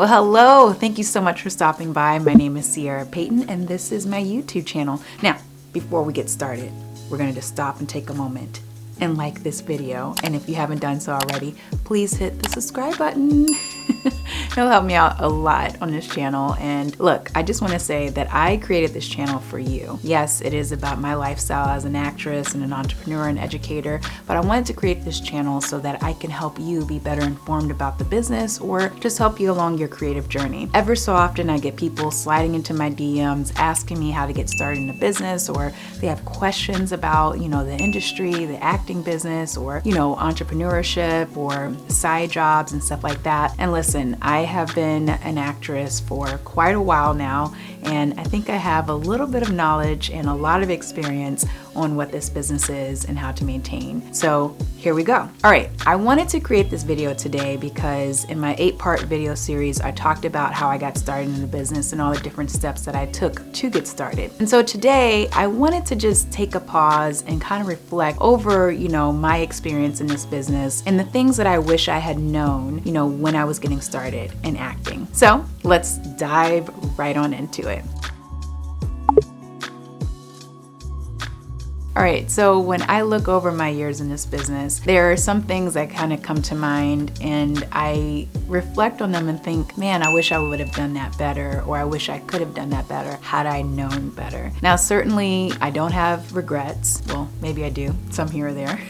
Well, hello. Thank you so much for stopping by. My name is Ciera Payton, and this is my YouTube channel. Now, before we get started, we're going to just stop and take a moment and like this video. And if you haven't done so already, please hit the subscribe button. It'll help me out a lot on this channel. And look, I just want to say that I created this channel for you. Yes, it is about my lifestyle as an actress and an entrepreneur and educator, but I wanted to create this channel so that I can help you be better informed about the business or just help you along your creative journey. Ever so often I get people sliding into my DMs asking me how to get started in a business, or they have questions about, the industry, the acting business, or, entrepreneurship or side jobs and stuff like that. And listen, I have been an actress for quite a while now, and I think I have a little bit of knowledge and a lot of experience on what this business is and how to maintain. So here we go. All right, I wanted to create this video today because in my 8-part video series, I talked about how I got started in the business and all the different steps that I took to get started. And so today I wanted to just take a pause and kind of reflect over, my experience in this business and the things that I wish I had known, when I was getting started in acting. So let's dive right on into it. All right, so when I look over my years in this business, there are some things that kind of come to mind, and I reflect on them and think, man, I wish I would have done that better, or I wish I could have done that better had I known better. Now, certainly I don't have regrets. Well, maybe I do, some here or there.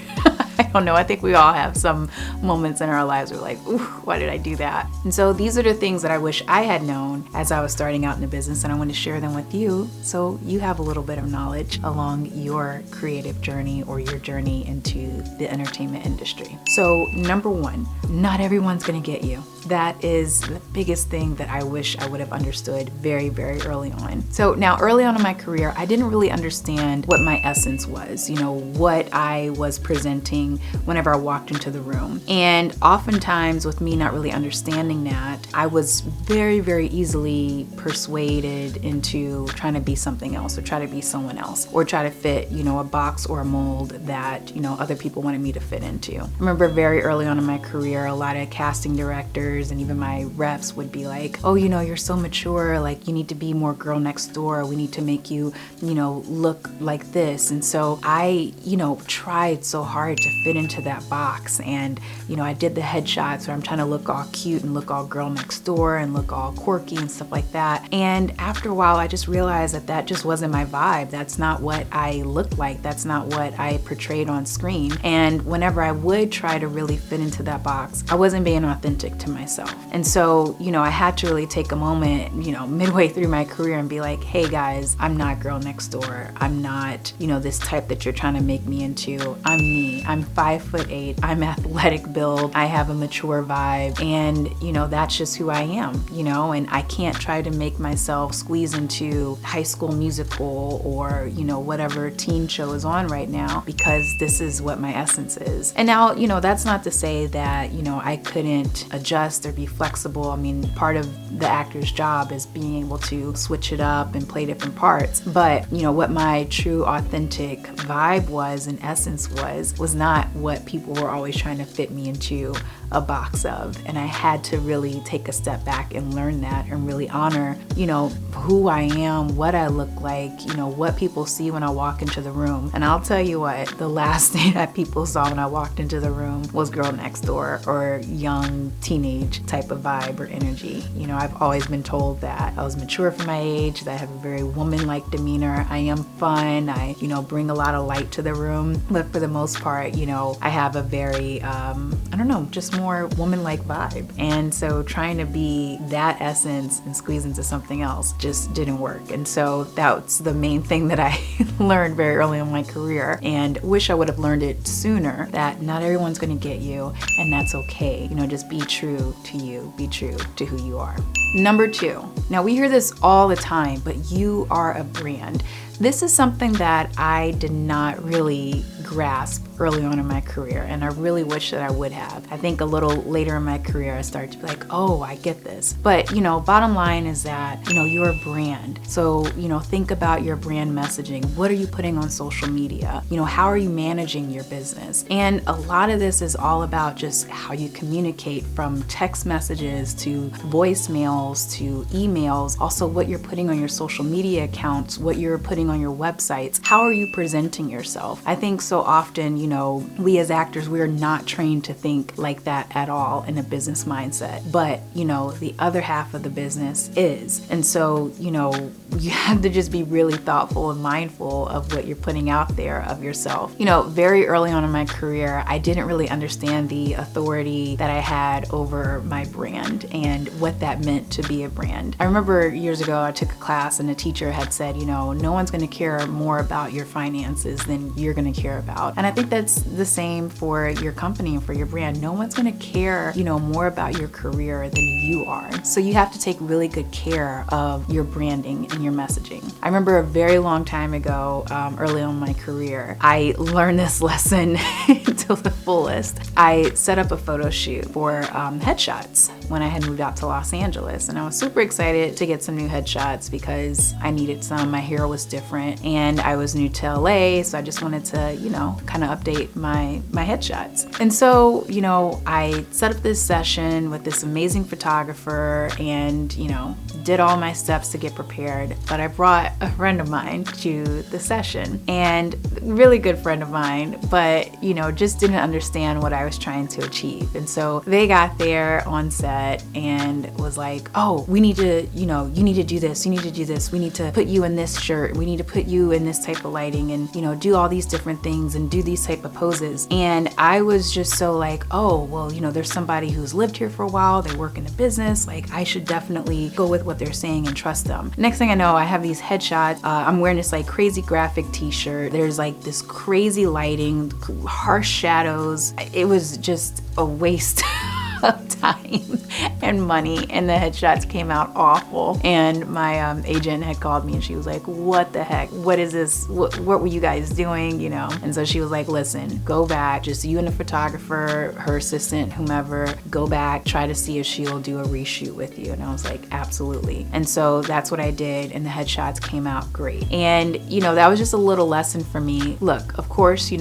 I don't know. I think we all have some moments in our lives where we're like, ooh, why did I do that? And so these are the things that I wish I had known as I was starting out in the business, and I want to share them with you so you have a little bit of knowledge along your creative journey or your journey into the entertainment industry. So number one, not everyone's going to get you. That is the biggest thing that I wish I would have understood very, very early on. So now early on in my career, I didn't really understand what my essence was, what I was presenting whenever I walked into the room. And oftentimes with me not really understanding that, I was very, very easily persuaded into trying to be something else or try to be someone else or try to fit, a box or a mold that, other people wanted me to fit into. I remember very early on in my career, a lot of casting directors and even my reps would be like, oh, you're so mature, like you need to be more girl next door. We need to make you, look like this. And so I, tried so hard to fit into that box. And, I did the headshots where I'm trying to look all cute and look all girl next door and look all quirky and stuff like that. And after a while, I just realized that that just wasn't my vibe. That's not what I looked like. That's not what I portrayed on screen. And whenever I would try to really fit into that box, I wasn't being authentic to myself. And so, I had to really take a moment, midway through my career and be like, hey guys, I'm not girl next door. I'm not, this type that you're trying to make me into. I'm me. I'm 5'8". I'm athletic build. I have a mature vibe, and that's just who I am, and I can't try to make myself squeeze into High School Musical or, whatever teen show is on right now, because this is what my essence is. And now, that's not to say that, I couldn't adjust or be flexible. I mean, part of the actor's job is being able to switch it up and play different parts. But, what my true authentic vibe was and essence was not what people were always trying to fit me into a box of. And I had to really take a step back and learn that and really honor, who I am, what I look like, what people see when I walk into the room. And I'll tell you what, the last thing that people saw when I walked into the room was girl next door or young teenage type of vibe or energy. I've always been told that I was mature for my age, that I have a very woman-like demeanor. I am fun. I, bring a lot of light to the room. But for the most part, I have a very, just more woman-like vibe. And so trying to be that essence and squeeze into something else just didn't work. And so that's the main thing that I learned very early in my career, and wish I would have learned it sooner, that not everyone's going to get you, and that's okay. Just be true to you, be true to who you are. Number 2. Now we hear this all the time, but you are a brand. This is something that I did not really grasp early on in my career, and I really wish that I would have. I think a little later in my career, I started to be like, oh, I get this. But, bottom line is that, you're a brand. So, think about your brand messaging. What are you putting on social media? How are you managing your business? And a lot of this is all about just how you communicate, from text messages to voicemails to emails. Also, what you're putting on your social media accounts, what you're putting on your websites. How are you presenting yourself? I think so often, we as actors, we are not trained to think like that at all in a business mindset. But, the other half of the business is. And so, you have to just be really thoughtful and mindful of what you're putting out there of yourself. Very early on in my career, I didn't really understand the authority that I had over my brand and what that meant to be a brand. I remember years ago, I took a class and a teacher had said, no one's going to care more about your finances than you're going to care about. And I think that's the same for your company and for your brand. No one's going to care, more about your career than you are. So you have to take really good care of your branding and your messaging. I remember a very long time ago, early on in my career, I learned this lesson to the fullest. I set up a photo shoot for headshots when I had moved out to Los Angeles, and I was super excited to get some new headshots because I needed some. My hair was different and I was new to LA, so I just wanted to, kind of update my headshots. And so, I set up this session with this amazing photographer and, did all my steps to get prepared. But I brought a friend of mine to the session, and really good friend of mine, but, just didn't understand what I was trying to achieve. And so they got there on set and was like, oh, we need to, you need to do this, you need to do this, we need to put you in this shirt, we need to put you in this type of lighting and, do all these different things and do these type of poses. And I was just so like, oh, well, there's somebody who's lived here for a while, they work in the business, like I should definitely go with what they're saying and trust them. Next thing I know, I have these headshots. I'm wearing this like crazy graphic t-shirt. There's like this crazy lighting, harsh shadows. It was just a waste of time and money, and the headshots came out awful. And my agent had called me and she was like, what the heck? What is this? What were you guys doing? And so she was like, listen, go back, just you and the photographer, her assistant, whomever, go back, try to see if she'll do a reshoot with you. And I was like, absolutely. And so that's what I did, and the headshots came out great. And that was just a little lesson for me. Look, of course, you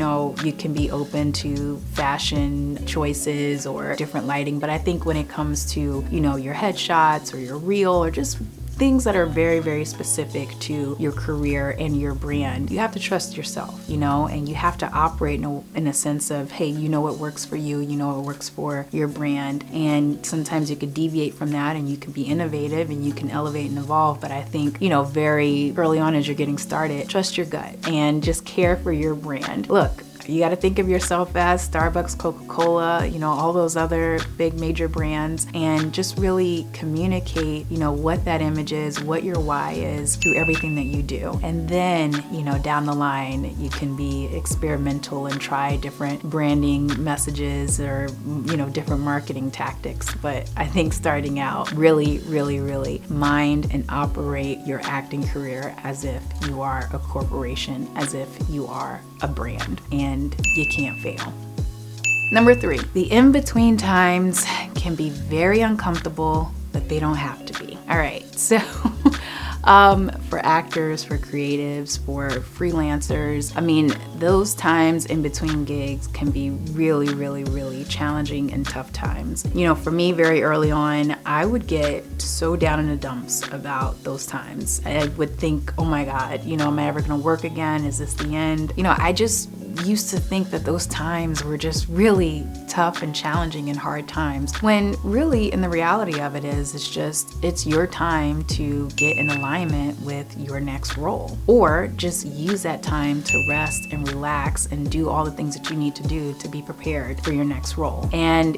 can be open to fashion choices or different lighting, but I think when it comes to, your headshots or your reel or just things that are very, very specific to your career and your brand, you have to trust yourself, and you have to operate in a sense of, hey, what works for you, what works for your brand. And sometimes you could deviate from that and you can be innovative and you can elevate and evolve. But I think, very early on as you're getting started, trust your gut and just care for your brand. Look, you got to think of yourself as Starbucks, Coca-Cola, all those other big major brands, and just really communicate, what that image is, what your why is through everything that you do. And then, down the line, you can be experimental and try different branding messages or, different marketing tactics. But I think starting out, really, really, really mind and operate your acting career as if you are a corporation, as if you are a brand, and you can't fail. Number 3, the in-between times can be very uncomfortable, but they don't have to be. All right, so for actors, for creatives, for freelancers, those times in between gigs can be really, really, really challenging and tough times. For me, very early on, I would get so down in the dumps about those times. I would think, oh my God, am I ever gonna work again? Is this the end? I just used to think that those times were just really tough and challenging and hard times, when really in the reality of it is it's your time to get in alignment with your next role, or just use that time to rest and relax and do all the things that you need to do to be prepared for your next role. And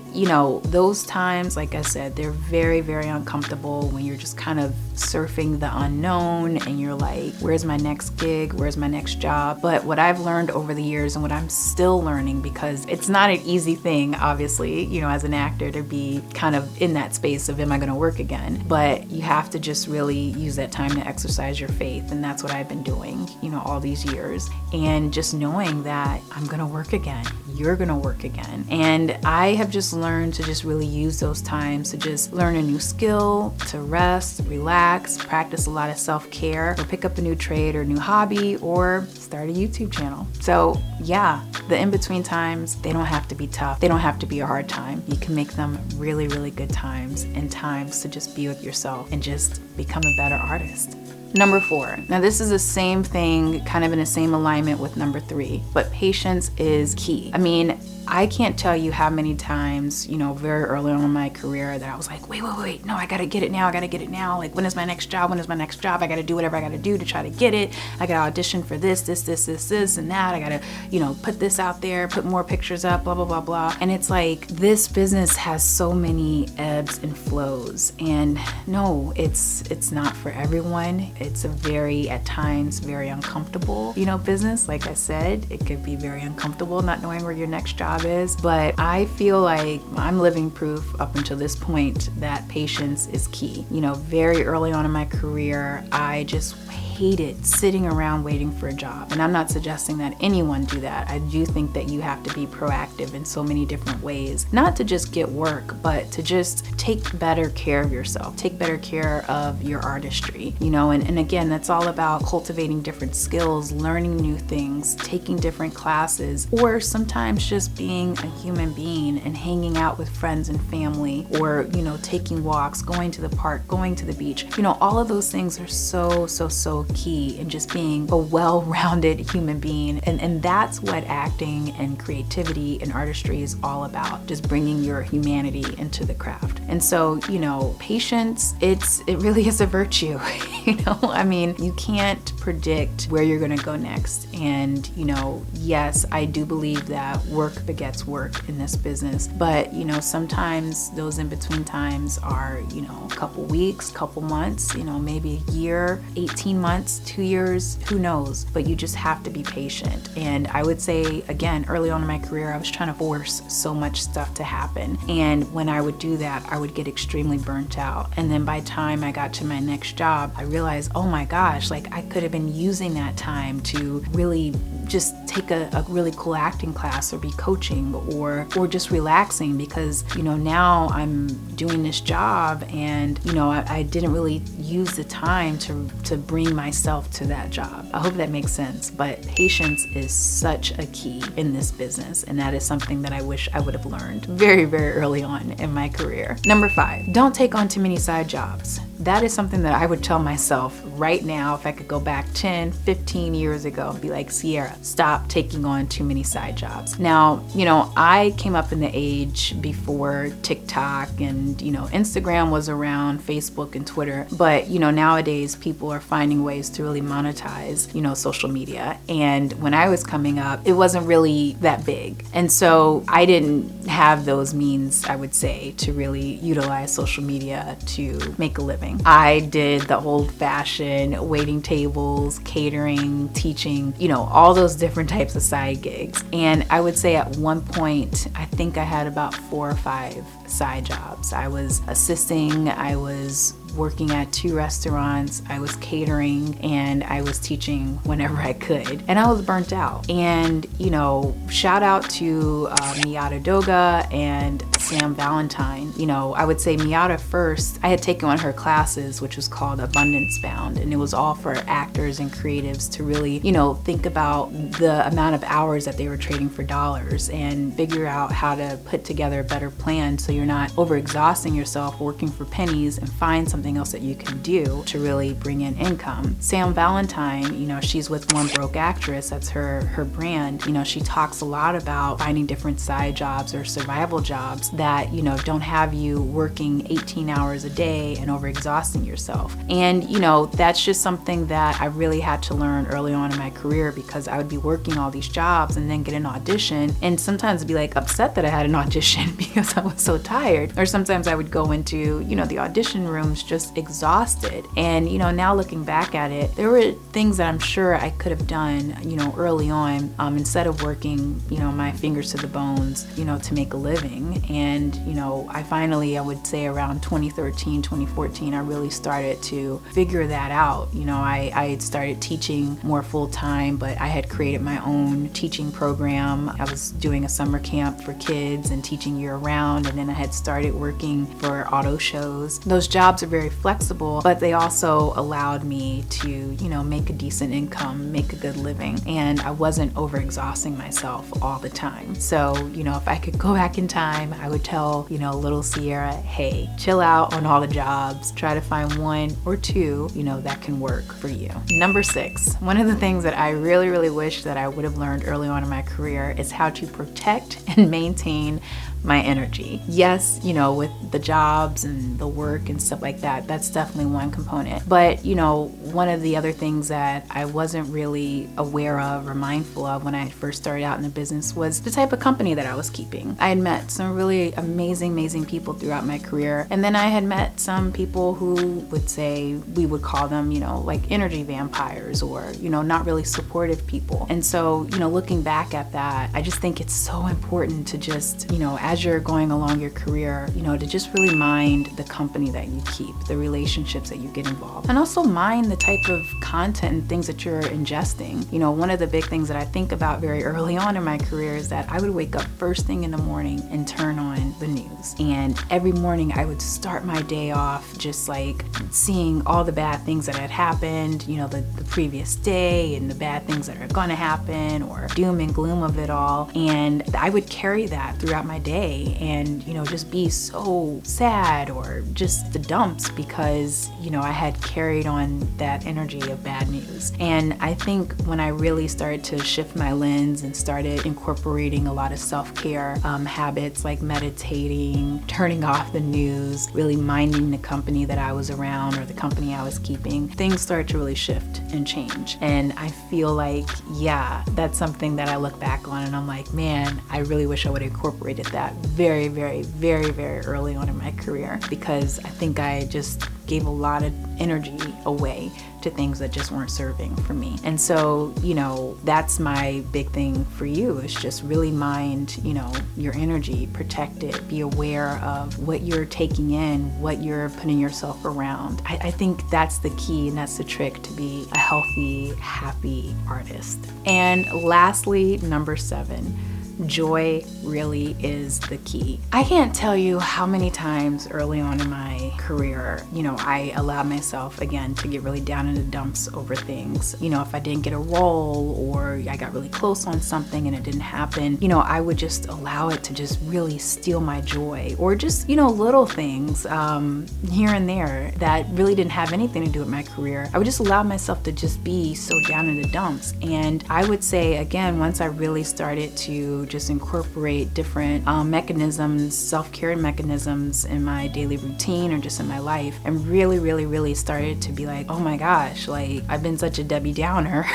those times, like I said, they're very, very uncomfortable when you're just kind of surfing the unknown and you're like, where's my next gig? Where's my next job? But what I've learned over the years years and what I'm still learning, because it's not an easy thing, obviously, you know, as an actor to be kind of in that space of, am I going to work again? But you have to just really use that time to exercise your faith. And that's what I've been doing, you know, all these years. And just knowing that I'm going to work again. You're going to work again. And I have just learned to just really use those times to just learn a new skill, to rest, relax, practice a lot of self-care, or pick up a new trade or new hobby, or start a YouTube channel. So yeah, the in-between times, they don't have to be tough. They don't have to be a hard time. You can make them really, really good times, and times to just be with yourself and just become a better artist. Number 4. Now this is the same thing, kind of in the same alignment with number 3, but patience is key. I mean, I can't tell you how many times, you know, very early on in my career that I was like, wait, no, I gotta get it now. Like, when is my next job? I gotta do whatever I gotta do to try to get it. I gotta audition for this, and that. I gotta, you know, put this out there, put more pictures up, blah, blah, blah, blah. And it's like, this business has so many ebbs and flows. And no, it's not for everyone. It's a very, at times, very uncomfortable, you know, business. Like I said, it could be very uncomfortable not knowing where your next job is, but I feel like I'm living proof up until this point that patience is key. You know, very early on in my career, I just hated sitting around waiting for a job. And I'm not suggesting that anyone do that. I do think that you have to be proactive in so many different ways, not to just get work, but to just take better care of yourself, take better care of your artistry, you know, and again, that's all about cultivating different skills, learning new things, taking different classes, or sometimes just being a human being and hanging out with friends and family, or, you know, taking walks, going to the park, going to the beach. You know, all of those things are so key in just being a well-rounded human being. And that's what acting and creativity and artistry is all about, just bringing your humanity into the craft. And so, you know, patience, it really is a virtue. You know, I mean, you can't predict where you're gonna go next. And, you know, yes, I do believe that work begets work in this business, but, you know, sometimes those in-between times are, you know, a couple weeks, couple months, you know, maybe a year, 18 months, 2 years, who knows, but you just have to be patient. And I would say, again, early on in my career, I was trying to force so much stuff to happen. And when I would do that, I would get extremely burnt out. And then by the time I got to my next job, I realized, oh my gosh, like I could have been using that time to really just take a really cool acting class, or be coaching, or just relaxing, because, you know, now I'm doing this job and, you know, I didn't really use the time to bring myself to that job. I hope that makes sense, but patience is such a key in this business, and that is something that I wish I would have learned very, very early on in my career. Number 5, don't take on too many side jobs. That is something that I would tell myself right now if I could go back 10, 15 years ago and be like, Ciera, stop taking on too many side jobs. Now, you know, I came up in the age before TikTok and, you know, Instagram was around, Facebook and Twitter, but, you know, nowadays people are finding ways to really monetize, you know, social media. And when I was coming up, it wasn't really that big. And so I didn't have those means, I would say, to really utilize social media to make a living. I did the old-fashioned waiting tables, catering, teaching, you know, all those different types of side gigs. And I would say at one point, I think I had about 4 or 5 side jobs. I was assisting, I was working at 2 restaurants, I was catering, and I was teaching whenever I could. And I was burnt out. And, you know, shout out to Miata Doga and Sam Valentine. You know, I would say Miata first, I had taken on her classes, which was called Abundance Bound, and it was all for actors and creatives to really, you know, think about the amount of hours that they were trading for dollars and figure out how to put together a better plan so you're not overexhausting yourself working for pennies, and find something else that you can do to really bring in income. Sam Valentine, you know, she's with One Broke Actress, that's her brand. You know, she talks a lot about finding different side jobs or survival jobs that, you know, don't have you working 18 hours a day and overexhausting yourself. And, you know, that's just something that I really had to learn early on in my career, because I would be working all these jobs and then get an audition, and sometimes be like upset that I had an audition because I was so tired. Or sometimes I would go into, you know, the audition rooms just exhausted. And, you know, now looking back at it, there were things that I'm sure I could have done, you know, early on, instead of working, you know, my fingers to the bones, you know, to make a living. And, you know, I would say around 2013, 2014, I really started to figure that out. You know, I had started teaching more full-time, but I had created my own teaching program. I was doing a summer camp for kids and teaching year-round, and then I had started working for auto shows. Those jobs are very flexible, but they also allowed me to, you know, make a decent income, make a good living, and I wasn't overexhausting myself all the time. So, you know, if I could go back in time, I would tell, you know, little Ciera, hey, chill out on all the jobs, try to find one or two, you know, that can work for you. Number 6, one of the things that I really wish that I would have learned early on in my career is how to protect and maintain my energy. Yes, you know, with the jobs and the work and stuff like that, that's definitely one component. But, you know, one of the other things that I wasn't really aware of or mindful of when I first started out in the business was the type of company that I was keeping. I had met some really amazing people throughout my career. And then I had met some people who would say, we would call them, you know, like energy vampires, or, you know, not really supportive people. And so, you know, looking back at that, I just think it's so important to just, you know, as you're going along your career, you know, to just really mind the company that you keep, the relationships that you get involved, and also mind the type of content and things that you're ingesting. You know, one of the big things that I think about very early on in my career is that I would wake up first thing in the morning and turn on the news. And every morning I would start my day off just like seeing all the bad things that had happened, you know, the previous day, and the bad things that are gonna happen, or doom and gloom of it all. And I would carry that throughout my day, and, you know, just be so sad or just the dumps because, you know, I had carried on that energy of bad news. And I think when I really started to shift my lens and started incorporating a lot of self-care habits like meditating, turning off the news, really minding the company that I was around or the company I was keeping, things started to really shift and change. And I feel like, yeah, that's something that I look back on and I'm like, man, I really wish I would have incorporated that very early on in my career, because I think I just gave a lot of energy away to things that just weren't serving for me. And so, you know, that's my big thing for you, is just really mind, you know, your energy, protect it, be aware of what you're taking in, what you're putting yourself around. I think that's the key, and that's the trick to be a healthy, happy artist. And lastly, number 7, joy really is the key. I can't tell you how many times early on in my career, you know, I allowed myself again to get really down in the dumps over things. You know, if I didn't get a role or I got really close on something and it didn't happen, you know, I would just allow it to just really steal my joy, or just, you know, little things here and there that really didn't have anything to do with my career. I would just allow myself to just be so down in the dumps. And I would say, again, once I really started to just incorporate different mechanisms, self-care mechanisms in my daily routine or just in my life, and really started to be like, oh my gosh, like I've been such a Debbie Downer.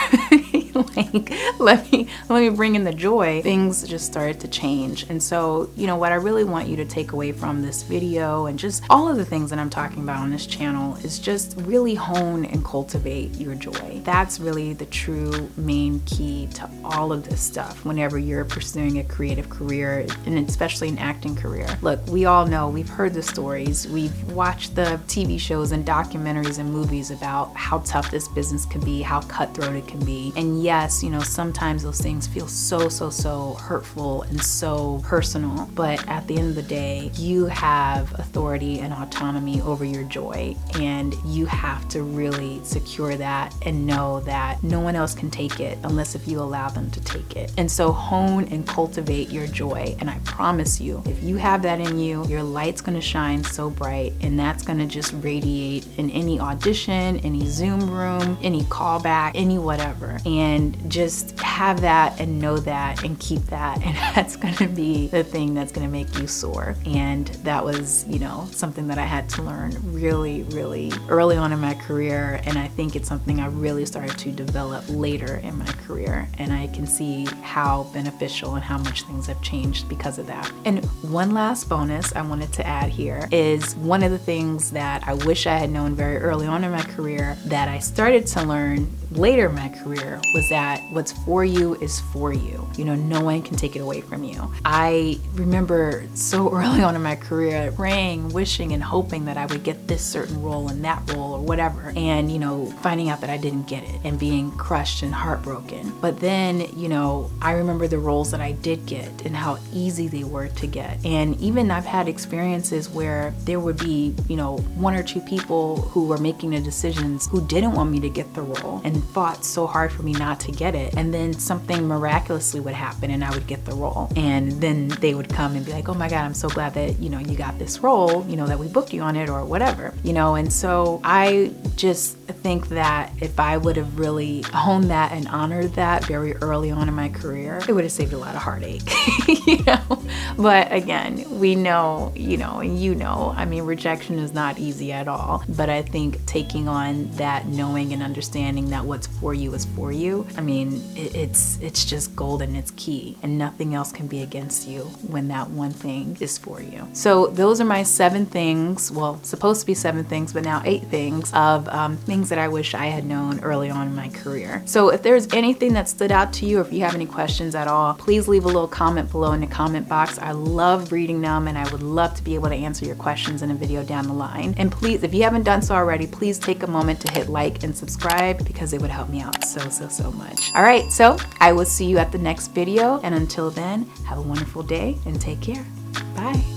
Like, let me bring in the joy. Things just started to change. And so, you know, what I really want you to take away from this video and just all of the things that I'm talking about on this channel is just really hone and cultivate your joy. That's really the true main key to all of this stuff whenever you're pursuing a creative career, and especially an acting career. Look, we all know, we've heard the stories, we've watched the TV shows and documentaries and movies about how tough this business can be, how cutthroat it can be. And yes, you know, sometimes those things feel so hurtful and so personal, but at the end of the day, you have authority and autonomy over your joy, and you have to really secure that and know that no one else can take it unless if you allow them to take it. And so hone and cultivate your joy, and I promise you, if you have that in you, your light's gonna shine so bright, and that's gonna just radiate in any audition, any Zoom room, any callback, any whatever. And and just have that and know that and keep that, and that's going to be the thing that's going to make you soar. And that was, you know, something that I had to learn really, really early on in my career, and I think it's something I really started to develop later in my career, and I can see how beneficial and how much things have changed because of that. And one last bonus I wanted to add here is one of the things that I wish I had known very early on in my career that I started to learn later in my career was that what's for you is for you. You know, no one can take it away from you. I remember so early on in my career praying, wishing, and hoping that I would get this certain role and that role or whatever, and, you know, finding out that I didn't get it and being crushed and heartbroken. But then, you know, I remember the roles that I did get and how easy they were to get. And even I've had experiences where there would be, you know, one or two people who were making the decisions who didn't want me to get the role and fought so hard for me not to get it, and then something miraculously would happen and I would get the role, and then they would come and be like, oh my God, I'm so glad that, you know, you got this role, you know, that we booked you on it or whatever, you know. And so I just think that if I would have really honed that and honored that very early on in my career, it would have saved a lot of heartache, you know. But again, we know, you know, and you know, I mean, rejection is not easy at all, but I think taking on that knowing and understanding that what's for you is for you, I mean, it's just golden, it's key, and nothing else can be against you when that one thing is for you. So those are my 7 things, well, supposed to be 7 things, but now 8 things of things that I wish I had known early on in my career. So if there's anything that stood out to you, or if you have any questions at all, please leave a little comment below in the comment box. I love reading them, and I would love to be able to answer your questions in a video down the line. And please, if you haven't done so already, please take a moment to hit like and subscribe, because it would help me out so much. All right, so I will see you at the next video, and until then, have a wonderful day and take care. Bye.